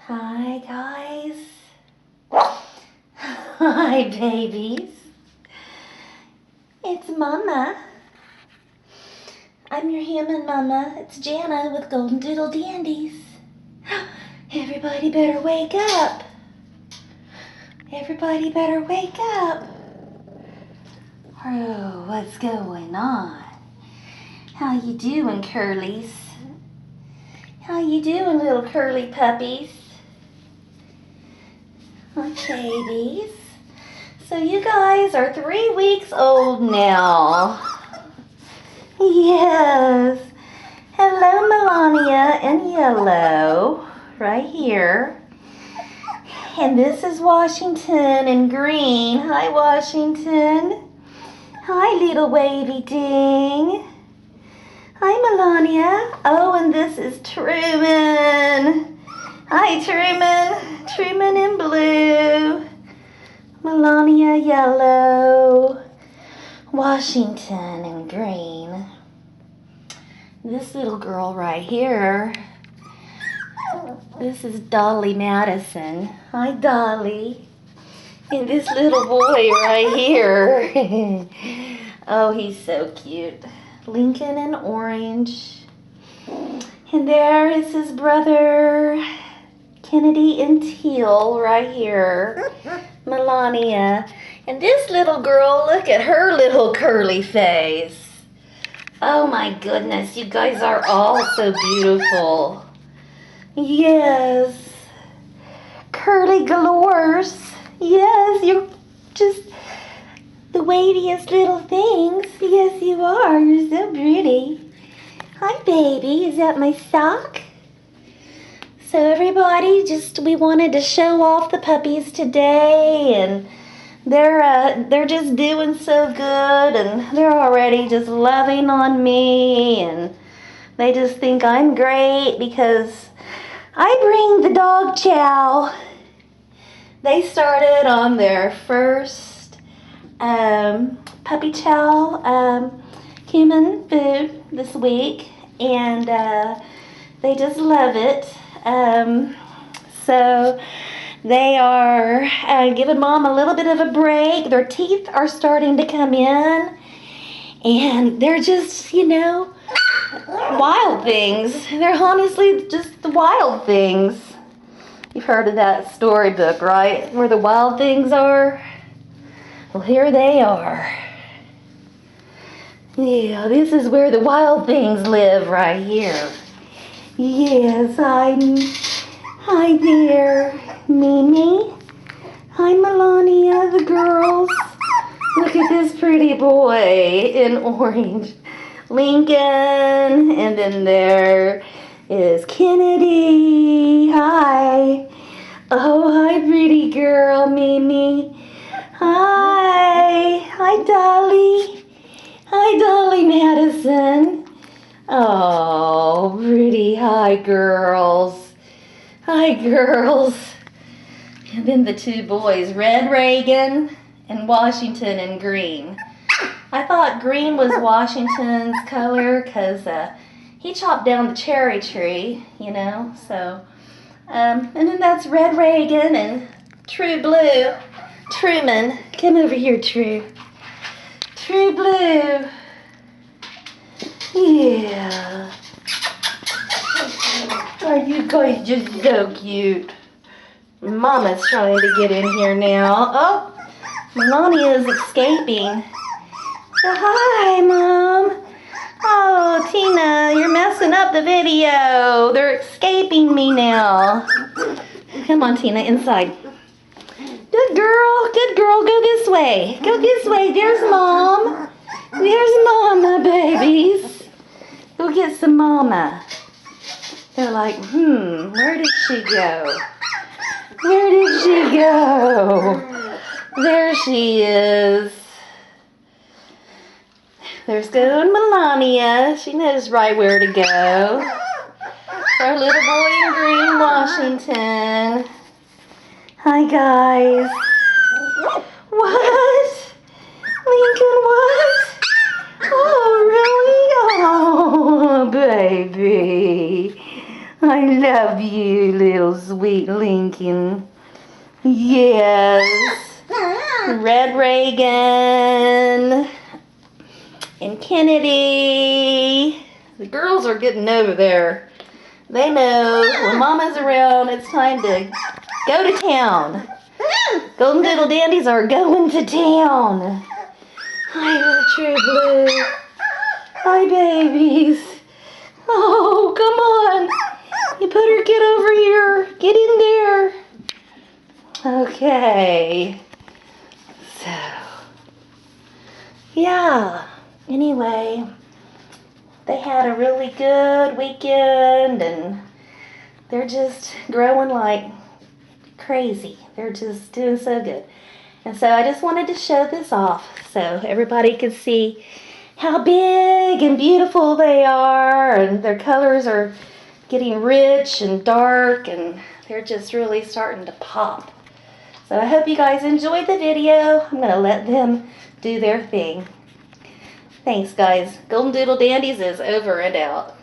Hi guys. Hi babies. It's Mama. I'm your human mama. It's Jana with Goldendoodle Dandies. Everybody better wake up. Everybody better wake up. Oh, what's going on? How you doing, curlies? How you doing, little curly puppies? Hi, babies. So you guys are 3 weeks old now. Yes. Hello, Melania in yellow, right here. And this is Washington in green. Hi, Washington. Hi, little wavy ding. Hi, Melania. Oh, and this is Truman. Hi, Truman. Truman in blue. Melania yellow. Washington in green. This little girl right here, this is Dolly Madison. Hi, Dolly. And this little boy right here. Oh, he's so cute. Lincoln in orange. And there is his brother, Kennedy in teal right here. Melania. And this little girl, look at her little curly face. Oh my goodness, you guys are all so beautiful. Yes. Curly galores. Yes, you're just the waviest little things. Yes, you are. You're so pretty. Hi, baby. Is that my sock? So everybody, we wanted to show off the puppies today, and they're just doing so good, and they're already just loving on me, and they just think I'm great because I bring the dog chow. They started on their first puppy chow human food this week, and they just love it. So they are giving Mom a little bit of a break. Their teeth are starting to come in, and they're just, wild things. They're honestly just the wild things. You've heard of that storybook, right? Where the wild things are? Well, here they are. Yeah, this is where the wild things live, right here. Yes, hi there, Mimi. Hi, Melania, the girls. Look at this pretty boy in orange. Lincoln, and then there is Kennedy. Hi. Oh, hi, pretty girl, Mimi. Hi. Hi, Dolly. Hi, Dolly Madison. Oh, pretty. Hi, girls. Hi, girls. And then the two boys, Red Reagan and Washington in green. I thought green was Washington's color because he chopped down the cherry tree, so. And then that's Red Reagan and True Blue. Truman. Come over here, True. True Blue. Yeah. Are you guys just so cute? Mama's trying to get in here now. Oh, Melania is escaping. Hi, Mom. Oh, Tina, you're messing up the video. They're escaping me now. Come on, Tina, inside. Good girl, go this way. Go this way, there's Mom. There's Mama, babies. Go get some Mama. They're like, where did she go? Where did she go? There she is. There's going Melania. She knows right where to go. Our little boy in green, Washington. Hi, guys. What? Lincoln, what? Oh, really? Oh, baby. I love you, little sweet Lincoln. Yes. Red Reagan and Kennedy. The girls are getting over there. They know when Mama's around, it's time to go to town. Goldendoodle Dandies are going to town. Hi, little True Blue. Hi, babies. Oh, come on. You better get over here. Get in there. Okay. So, yeah. Anyway, they had a really good weekend, and they're just growing like crazy. They're just doing so good. And so I just wanted to show this off so everybody could see how big and beautiful they are, and their colors are getting rich and dark, and they're just really starting to pop. So I hope you guys enjoyed the video. I'm going to let them do their thing. Thanks, guys. Goldendoodle Dandies is over and out.